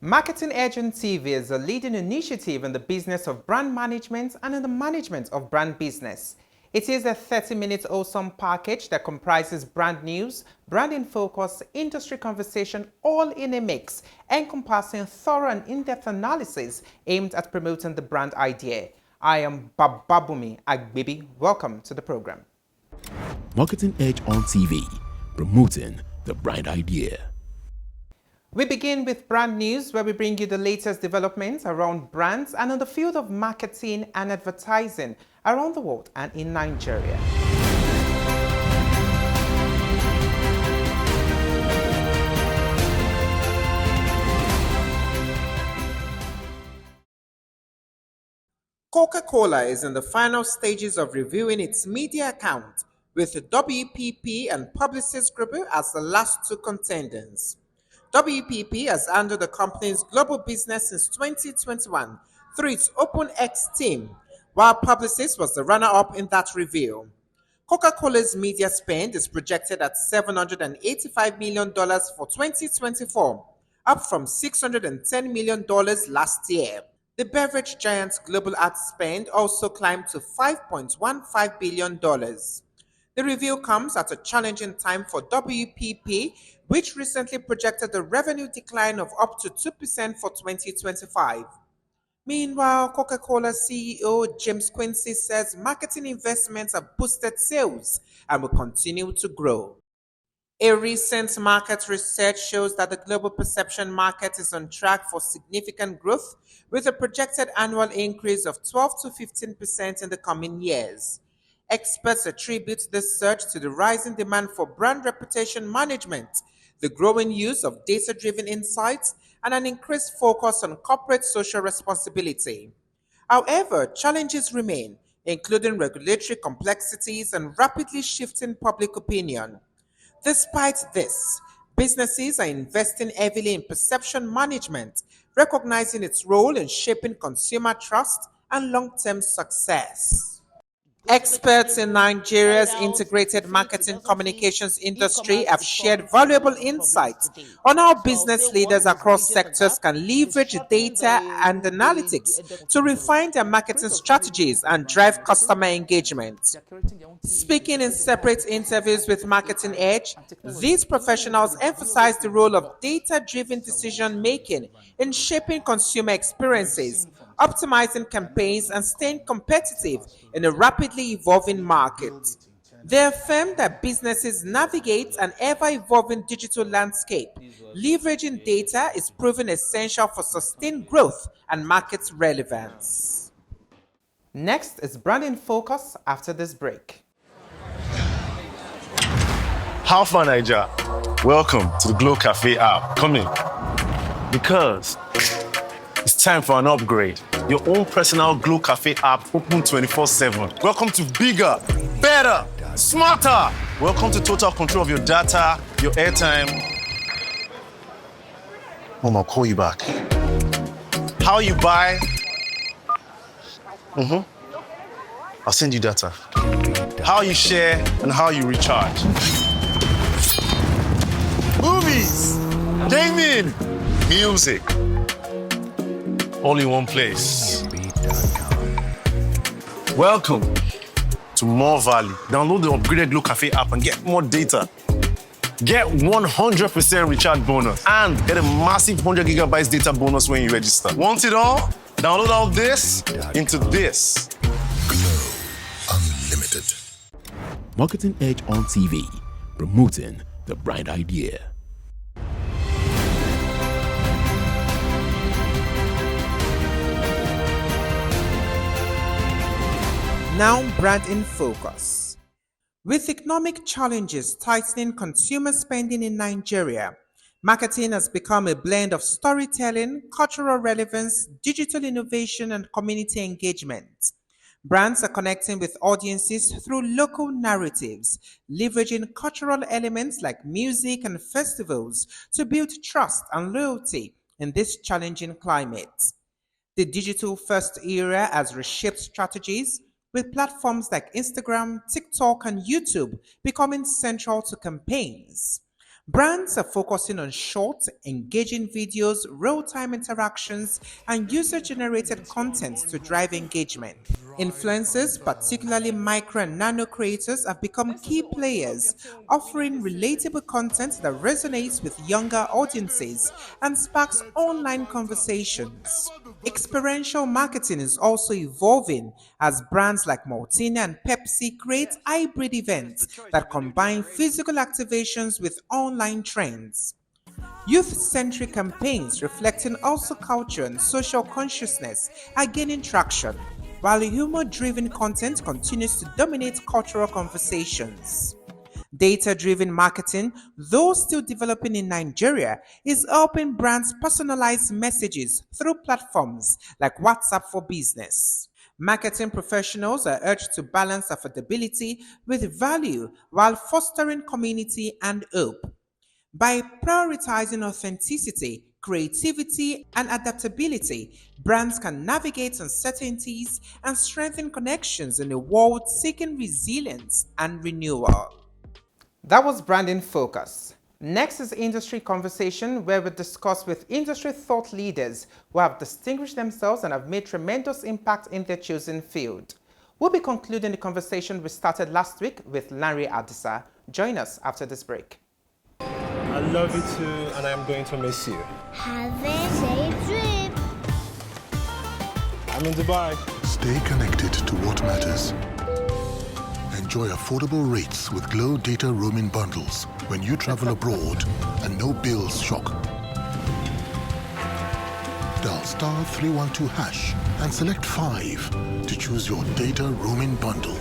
Marketing Agent TV is a leading initiative in the business of brand management and in the management of brand business. It is a 30-minute awesome package that comprises brand news, branding focus, industry conversation, all in a mix, encompassing thorough and in-depth analysis aimed at promoting the brand idea. I am Bababumi Agbibi. Welcome to the program. Marketing Edge on TV, promoting the brand idea. We begin with brand news, where we bring you the latest developments around brands and in the field of marketing and advertising around the world and in Nigeria. Coca-Cola is in the final stages of reviewing its media account, with WPP and Publicis Group as the last two contenders. WPP has handled the company's global business since 2021 through its OpenX team, while Publicis was the runner-up in that review. Coca-Cola's media spend is projected at $785 million for 2024, up from $610 million last year. The beverage giant's global ad spend also climbed to $5.15 billion. The review comes at a challenging time for WPP, which recently projected a revenue decline of up to 2% for 2025. Meanwhile, Coca-Cola CEO James Quincey says marketing investments have boosted sales and will continue to grow. A recent market research shows that the global perception market is on track for significant growth, with a projected annual increase of 12 to 15% in the coming years. Experts attribute this surge to the rising demand for brand reputation management, the growing use of data-driven insights, and an increased focus on corporate social responsibility. However, challenges remain, including regulatory complexities and rapidly shifting public opinion. Despite this, businesses are investing heavily in perception management, recognizing its role in shaping consumer trust and long-term success. Experts in Nigeria's integrated marketing communications industry have shared valuable insights on how business leaders across sectors can leverage data and analytics to refine their marketing strategies and drive customer engagement. Speaking in separate interviews with Marketing Edge, these professionals emphasize the role of data-driven decision-making in shaping consumer experiences, optimizing campaigns, and staying competitive in a rapidly evolving market. They affirm that businesses navigate an ever-evolving digital landscape. Leveraging data is proven essential for sustained growth and market relevance. Next is branding focus after this break. How far, Niger? Welcome to the Glow Cafe app. Come in. Because it's time for an upgrade. Your own personal Glow Cafe app open 24/7. Welcome to bigger, better, smarter. Welcome to total control of your data, your airtime. Mom, I'll call you back. How you buy? I'll send you data. How you share and how you recharge. Movies, gaming, music. All in one place. Welcome to more value. Download the upgraded Glow Cafe app and get more data. Get 100% recharge bonus and get a massive 100 gigabytes data bonus when you register. Want it all? Download all this into this. Glow Unlimited. Marketing Edge on TV, promoting the brand idea. Now, brand in focus. With economic challenges tightening consumer spending in Nigeria, marketing has become a blend of storytelling, cultural relevance, digital innovation, and community engagement. Brands are connecting with audiences through local narratives, leveraging cultural elements like music and festivals to build trust and loyalty in this challenging climate. The digital-first era has reshaped strategies, with platforms like Instagram, TikTok, and YouTube becoming central to campaigns. Brands are focusing on short, engaging videos, real-time interactions, and user-generated content to drive engagement. Influencers, particularly micro and nano creators, have become key players, offering relatable content that resonates with younger audiences and sparks online conversations. Experiential marketing is also evolving as brands like Maltina and Pepsi create hybrid events that combine physical activations with online trends. Youth-centric campaigns reflecting also culture and social consciousness are gaining traction, while humor-driven content continues to dominate cultural conversations. Data-driven marketing, though still developing in Nigeria, is helping brands personalize messages through platforms like WhatsApp for Business. Marketing professionals are urged to balance affordability with value while fostering community and hope. By prioritizing authenticity, creativity, and adaptability, brands can navigate uncertainties and strengthen connections in a world seeking resilience and renewal. That was Branding Focus. Next is Industry Conversation, where we discuss with industry thought leaders who have distinguished themselves and have made tremendous impact in their chosen field. We'll be concluding the conversation we started last week with Larry Adisa. Join us after this break. I love you too, and I'm going to miss you. Have a safe trip. I'm in Dubai. Stay connected to what matters. Enjoy affordable rates with Glow Data Roaming Bundles when you travel abroad and no bills shock. Dial star 312 hash and select 5 to choose your data roaming bundle.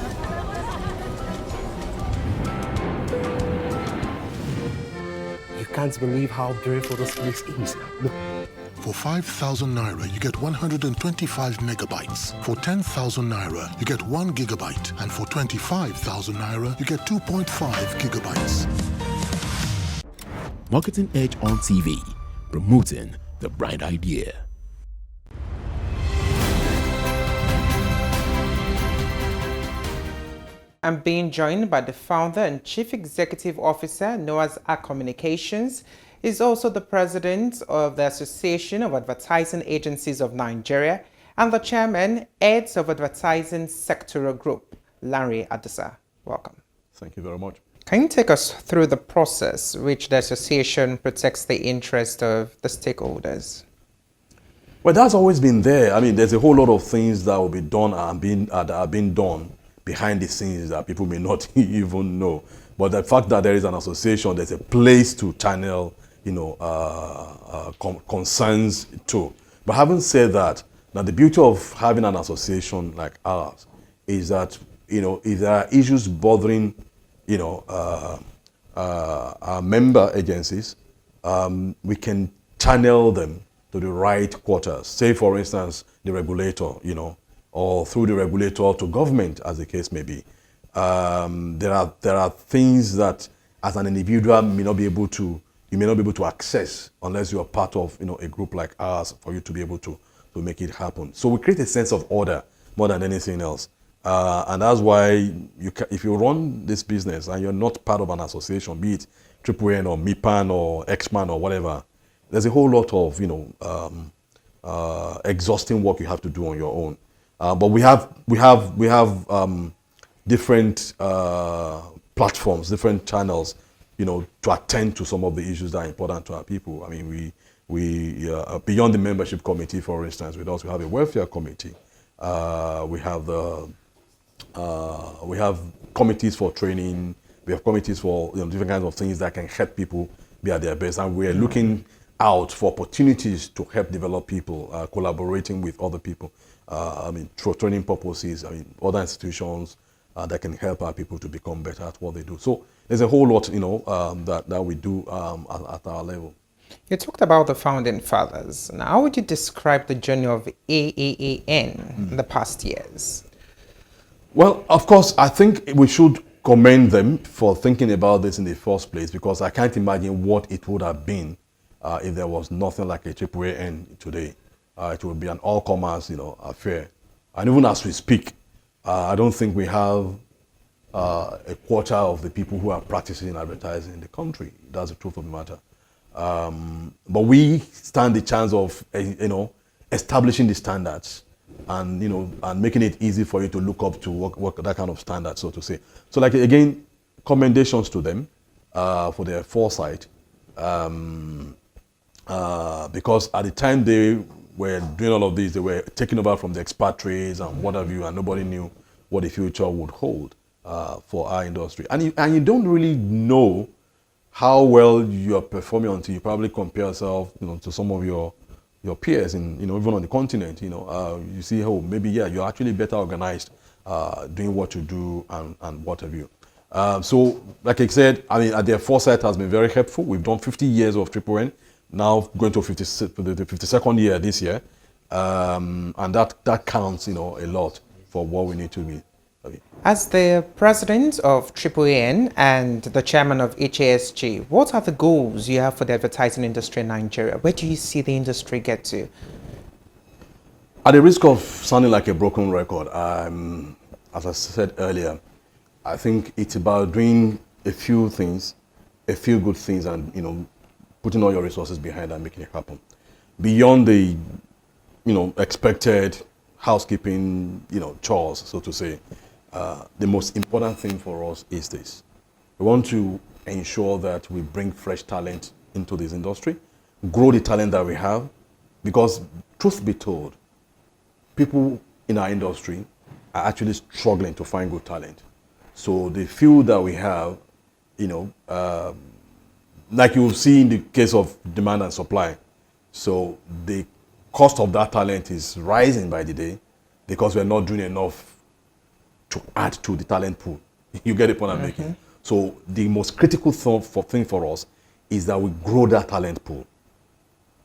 You can't believe how beautiful this place is. Look. For 5,000 Naira, you get 125 megabytes. For 10,000 Naira, you get 1 gigabyte. And for 25,000 Naira, you get 2.5 gigabytes. Marketing Edge on TV, promoting the bright idea. I'm being joined by the founder and chief executive officer, Noah's Ark Communications. Is also the president of the Association of Advertising Agencies of Nigeria and the chairman, heads of Advertising Sectoral Group, Larry Adisa. Welcome. Thank you very much. Can you take us through the process which the association protects the interest of the stakeholders? Well, that's always been there. I mean, there's a whole lot of things that will be done and that are being done behind the scenes that people may not even know. But the fact that there is an association, there's a place to channel concerns too. But having said that, now the beauty of having an association like ours is that, if there are issues bothering, our member agencies, we can channel them to the right quarters. Say, for instance, the regulator, or through the regulator to government, as the case may be. There are things that, as an individual, you may not be able to access unless you are part of a group like ours for you to be able to make it happen. So we create a sense of order more than anything else, and that's why if you run this business and you're not part of an association, be it AAAN or MIPAN or XMAN or whatever, there's a whole lot of exhausting work you have to do on your own. But we have different platforms, different channels, to attend to some of the issues that are important to our people. I mean, we beyond the membership committee, for instance, we also have a welfare committee. We have committees for training. We have committees for different kinds of things that can help people be at their best. And we're looking out for opportunities to help develop people, collaborating with other people. For training purposes, other institutions that can help our people to become better at what they do. So there's a whole lot, that we do at our level. You talked about the founding fathers. Now, how would you describe the journey of AAAN in the past years? Well, of course, I think we should commend them for thinking about this in the first place, because I can't imagine what it would have been if there was nothing like a AAAN today. It would be an all-comers, affair. And even as we speak, I don't think we have a quarter of the people who are practicing advertising in the country. That's the truth of the matter. But we stand the chance of, establishing the standards and, and making it easy for you to look up to work that kind of standard, so to say. So, like, again, commendations to them for their foresight. Because at the time they were doing all of this, they were taking over from the expatriates and what have you, and nobody knew what the future would hold for our industry. And you don't really know how well you're performing until you probably compare yourself, to some of your peers in, even on the continent. You see, oh, maybe you're actually better organized, doing what you do and what have you. So, like I said, their foresight has been very helpful. We've done 50 years of Triple N, now going to the 52nd year this year, and that counts, a lot for what we need to be. As the president of AAN and the chairman of HASG, what are the goals you have for the advertising industry in Nigeria? Where do you see the industry get to? At the risk of sounding like a broken record, as I said earlier, I think it's about doing a few good things, and putting all your resources behind and making it happen. Beyond the expected housekeeping chores, so to say, the most important thing for us is this. We want to ensure that we bring fresh talent into this industry, grow the talent that we have, because truth be told, people in our industry are actually struggling to find good talent. So the few that we have, like you will see in the case of demand and supply, so the cost of that talent is rising by the day because we're not doing enough to add to the talent pool. You get the point I'm making? So the most critical thing for us is that we grow that talent pool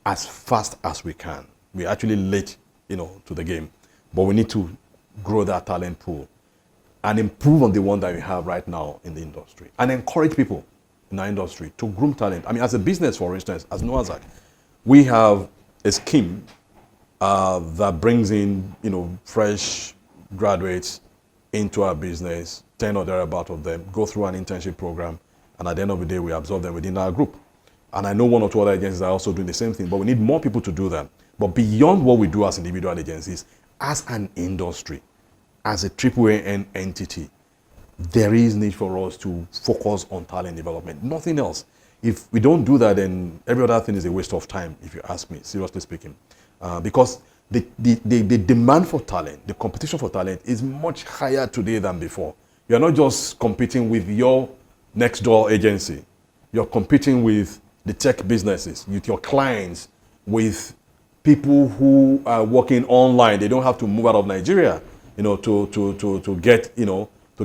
as fast as we can. We're actually late, to the game, but we need to grow that talent pool and improve on the one that we have right now in the industry, and encourage people in our industry to groom talent. As a business, for instance, as Noazak, we have a scheme that brings in, fresh graduates into our business, 10 or thereabout of them, go through an internship program, and at the end of the day, we absorb them within our group. And I know one or two other agencies are also doing the same thing, but we need more people to do that. But beyond what we do as individual agencies, as an industry, as a AAN entity, there is need for us to focus on talent development, nothing else. If we don't do that, then every other thing is a waste of time, if you ask me, seriously speaking. Because the demand for talent, the competition for talent is much higher today than before. You're not just competing with your next door agency. You're competing with the tech businesses, with your clients, with people who are working online. They don't have to move out of Nigeria, to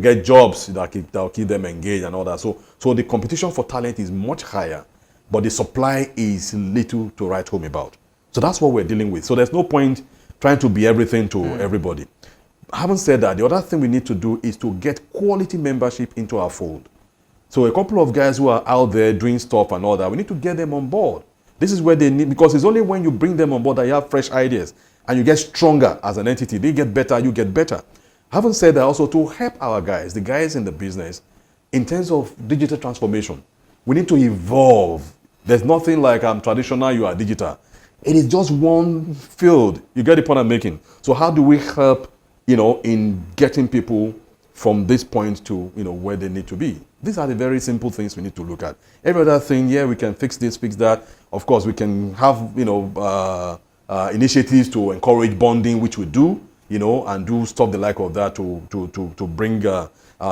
get jobs that will keep them engaged and all that. So the competition for talent is much higher, but the supply is little to write home about. So that's what we're dealing with. So there's no point trying to be everything to everybody. Having said that, the other thing we need to do is to get quality membership into our fold. So a couple of guys who are out there doing stuff and all that, we need to get them on board. This is where they need, because it's only when you bring them on board that you have fresh ideas and you get stronger as an entity. They get better, you get better. Having said that, also to help our guys, the guys in the business, in terms of digital transformation, we need to evolve. There's nothing like traditional, you are digital. It is just one field. You get the point I'm making. So how do we help, in getting people from this point to, where they need to be? These are the very simple things we need to look at. Every other thing, we can fix this, fix that. Of course, we can have, initiatives to encourage bonding, which we do, and do stuff the like of that to bring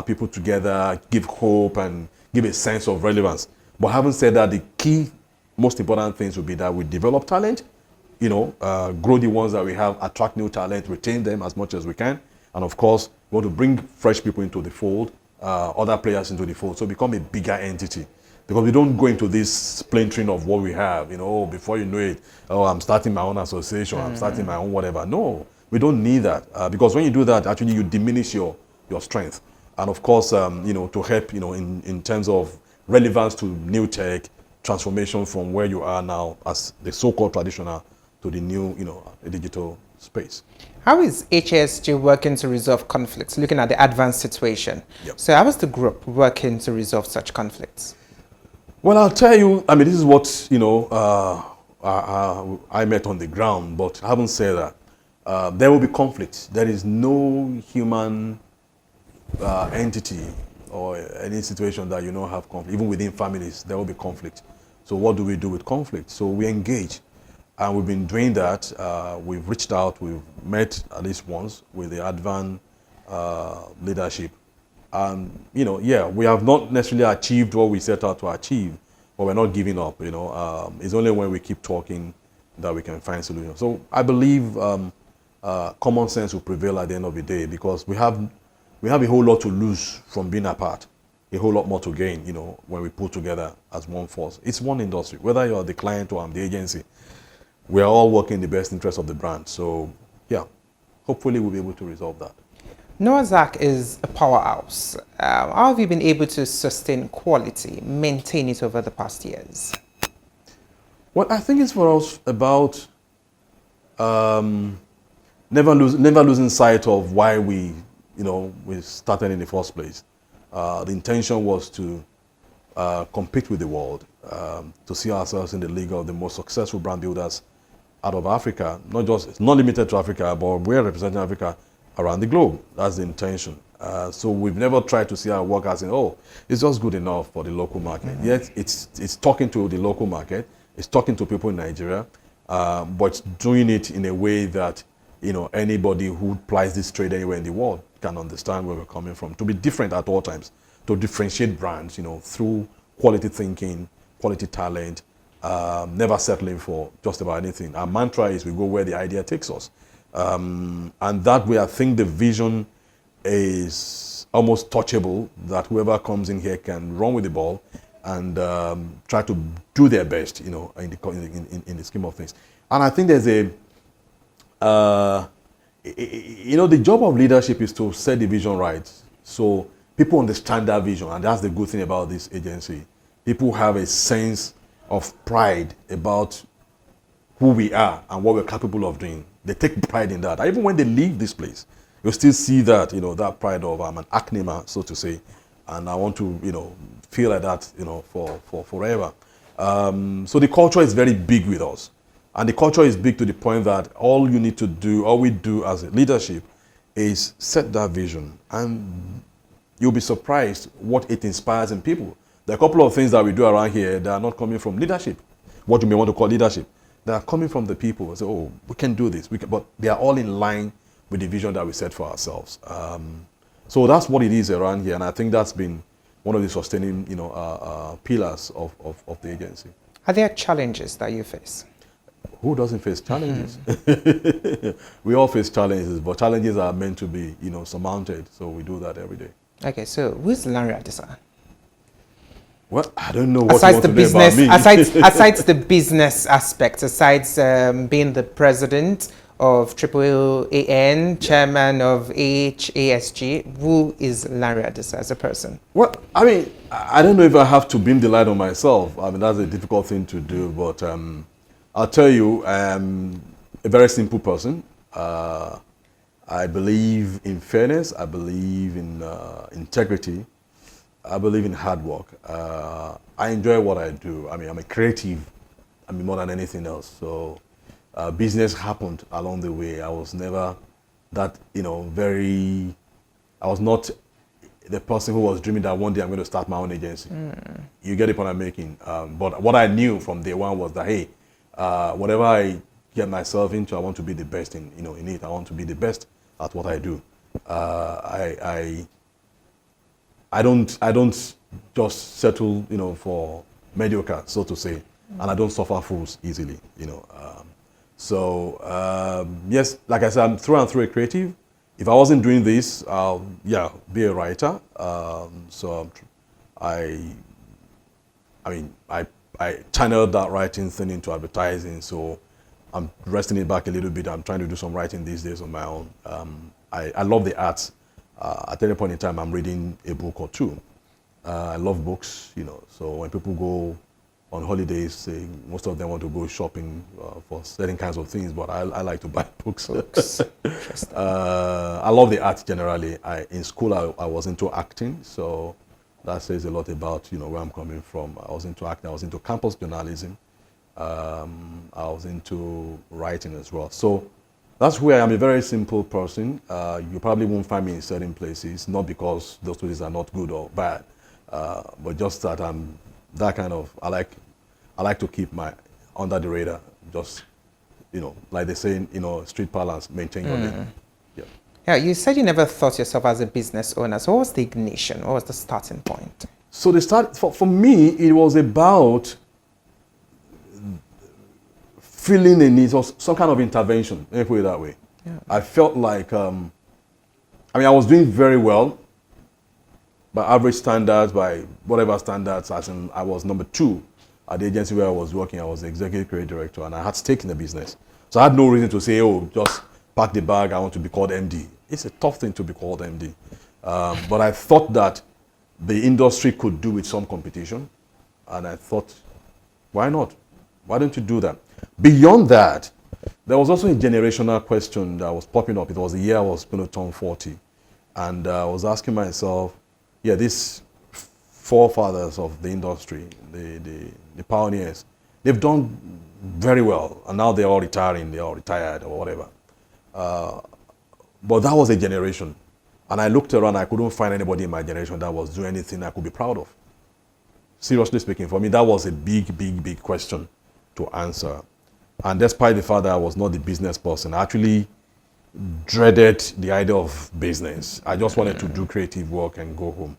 people together, give hope, and give a sense of relevance. But having said that, the key, most important things would be that we develop talent, grow the ones that we have, attract new talent, retain them as much as we can. And of course, we want to bring fresh people into the fold, other players into the fold, so become a bigger entity. Because we don't go into this splintering of what we have, before you know it, I'm starting my own association, I'm starting my own whatever. No, we don't need that. Because when you do that, actually you diminish your strength. And of course, to help, in terms of relevance to new tech, transformation from where you are now as the so-called traditional to the new, digital space. How is HASG working to resolve conflicts, looking at the advanced situation? Yep. So how is the group working to resolve such conflicts? Well, I'll tell you, I mean, this is what, I met on the ground, but I haven't said that. There will be conflicts. There is no human entity or any situation that you don't have conflict. Even within families, there will be conflict. So what do we do with conflict? So we engage. And we've been doing that. We've reached out. We've met at least once with the Advan leadership. And, we have not necessarily achieved what we set out to achieve, but we're not giving up, It's only when we keep talking that we can find solutions. So I believe common sense will prevail at the end of the day, because we have a whole lot to lose from being apart, a whole lot more to gain, when we put together as one force. It's one industry. Whether you're the client or I'm the agency, we're all working in the best interest of the brand. So, yeah, hopefully we'll be able to resolve that. Noah's Ark is a powerhouse. How have you been able to sustain quality, maintain it over the past years? Well, I think it's for us about never losing sight of why we started in the first place. The intention was to compete with the world, to see ourselves in the league of the most successful brand builders out of Africa. It's not limited to Africa, but we're representing Africa around the globe. That's the intention. So we've never tried to see our work as it's just good enough for the local market. Mm-hmm. Yet it's talking to the local market, it's talking to people in Nigeria, but doing it in a way that anybody who applies this trade anywhere in the world can understand where we're coming from. To be different at all times, to differentiate brands, through quality thinking, quality talent, never settling for just about anything. Our mantra is we go where the idea takes us. And that way, I think the vision is almost touchable, that whoever comes in here can run with the ball and try to do their best, in the scheme of things. And I think there's the job of leadership is to set the vision right. So people understand that vision, and that's the good thing about this agency. People have a sense of pride about who we are and what we're capable of doing. They take pride in that. And even when they leave this place, you'll still see that, that pride of I'm an ACNIMA, so to say, and I want to, feel like that, for forever. So the culture is very big with us. And the culture is big to the point that all we do as a leadership is set that vision. And you'll be surprised what it inspires in people. There are a couple of things that we do around here that are not coming from leadership, what you may want to call leadership. They are coming from the people. Say, we can do this. But they are all in line with the vision that we set for ourselves. So that's what it is around here. And I think that's been one of the sustaining, pillars of the agency. Are there challenges that you face? Who doesn't face challenges? We all face challenges, but challenges are meant to be, surmounted. So we do that every day. Okay, so who's Lanre Adisa? Well, I don't know what you want to know about me. Aside the business aspect, aside being the president of AAAN, chairman of HASG, who is Lanre Adisa as a person? Well, I mean, I don't know if I have to beam the light on myself. I mean, that's a difficult thing to do, but I'll tell you, I'm a very simple person. I believe in fairness. I believe in integrity. I believe in hard work. I enjoy what I do. I mean, I'm a creative. I mean, more than anything else. So business happened along the way. I was never that, I was not the person who was dreaming that one day I'm going to start my own agency. You get the point I'm making. But what I knew from day one was that, hey, whatever I get myself into, I want to be the best in it. I want to be the best at what I do. I don't just settle, for mediocre, so to say, and I don't suffer fools easily, yes, like I said, I'm through and through a creative. If I wasn't doing this, I'll, be a writer. I channeled that writing thing into advertising, so I'm resting it back a little bit. I'm trying to do some writing these days on my own. I love the arts. At any point in time, I'm reading a book or two. I love books, so when people go on holidays, say most of them want to go shopping for certain kinds of things, but I like to buy books. I love the art generally. In school, I was into acting, so that says a lot about where I'm coming from. I was into acting. I was into campus journalism. I was into writing as well. So that's where I'm a very simple person. You probably won't find me in certain places, not because those places are not good or bad, but just that I'm that kind of, I like to keep my under the radar, just, like they say in, street parlance, maintain your lane. Yeah. Yeah, you said you never thought yourself as a business owner. So what was the ignition? What was the starting point? So the start, for me, it was about feeling a need or some kind of intervention, let me put it that way. Yeah. I felt like, I was doing very well by average standards, by whatever standards, as in I was number 2 at the agency where I was working. I was the executive creative director and I had stake in the business. So I had no reason to say, oh, just pack the bag, I want to be called MD. It's a tough thing to be called MD. But I thought that the industry could do with some competition. And I thought, why not? Why don't you do that? Beyond that, there was also a generational question that was popping up. It was the year I was going to turn 40. And I was asking myself, these forefathers of the industry, the pioneers, they've done very well. And now they're all retiring, they're all retired or whatever. But that was a generation. And I looked around, I couldn't find anybody in my generation that was doing anything I could be proud of. Seriously speaking, for me, that was a big question to answer. And despite the fact that I was not the business person, I actually dreaded the idea of business. I just wanted to do creative work and go home.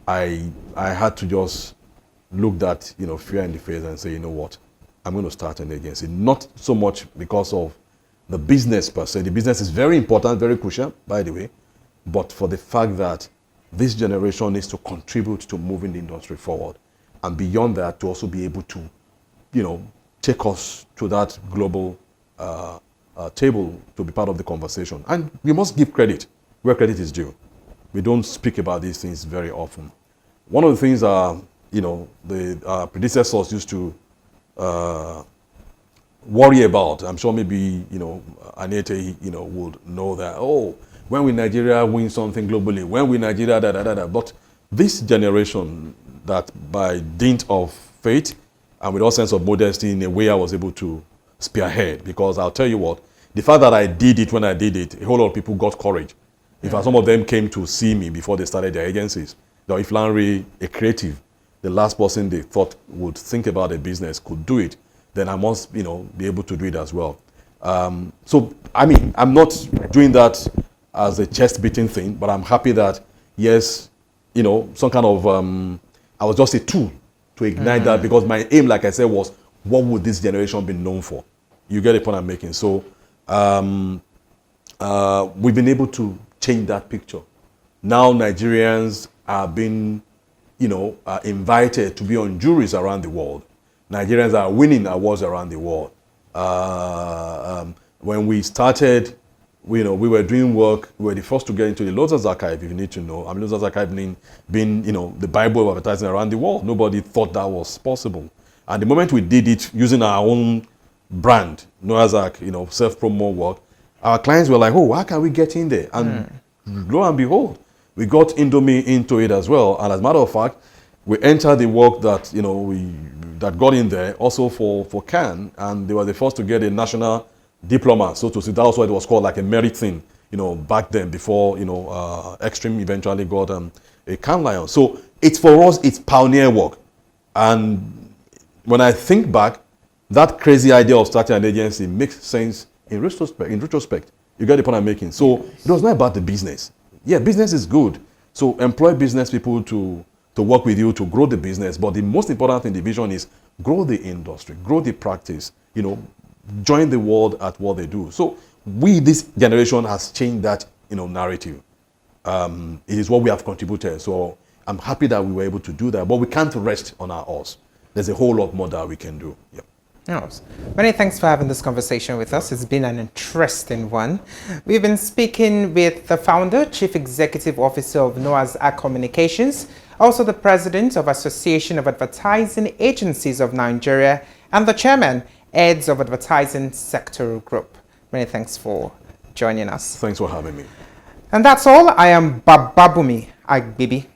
I had to just look that fear in the face and say, you know what, I'm going to start an agency. Not so much because of the business per se. The business is very important, very crucial, by the way, but for the fact that this generation needs to contribute to moving the industry forward. And beyond that, to also be able to, take us to that global table to be part of the conversation. And we must give credit where credit is due. We don't speak about these things very often. One of the things the predecessors used to worry about, I'm sure maybe, Anete, would know that, when will Nigeria win something globally? When will Nigeria, But this generation that by dint of faith and with all sense of modesty, in a way I was able to spearhead, because I'll tell you what, the fact that I did it when I did it, a whole lot of people got courage. In fact, some of them came to see me before they started their agencies. Now, if Lanre, a creative, the last person they thought would think about a business could do it, then I must, be able to do it as well. So, I'm not doing that as a chest-beating thing, but I'm happy that, yes, some kind of, I was just a tool to ignite that, because my aim, like I said, was what would this generation be known for? You get the point I'm making. So we've been able to change that picture. Now Nigerians are being, invited to be on juries around the world. Nigerians are winning awards around the world. When we started, we were doing work. We were the first to get into the Lotus Archive, if you need to know. Lotus Archive being, the Bible of advertising around the world. Nobody thought that was possible. And the moment we did it using our own brand, Noah's Ark, self-promo work, our clients were like, how can we get in there? And lo and behold, we got Indomie into it as well. And as a matter of fact, we entered the work that, that got in there also for Cannes, and they were the first to get a national diploma, so to say. That was what it was called, like a merit thing, back then, before, Extreme eventually got a Cannes Lion. So it's, for us, it's pioneer work. And when I think back, that crazy idea of starting an agency makes sense in retrospect. You get the point I'm making. So it was not about the business. Yeah, business is good. So employ business people to work with you to grow the business. But the most important thing in the vision is grow the industry, grow the practice, join the world at what they do. So this generation has changed that, narrative. It is what we have contributed. So I'm happy that we were able to do that, but we can't rest on our oars. There's a whole lot more that we can do. Yeah. Yes. Many thanks for having this conversation with us. It's been an interesting one. We've been speaking with the founder, Chief Executive Officer of Noah's Ark Communications, also the President of Association of Advertising Agencies of Nigeria, and the Chairman, Heads of Advertising Sector Group. Many thanks for joining us. Thanks for having me. And that's all. I am Bababumi Agbibi.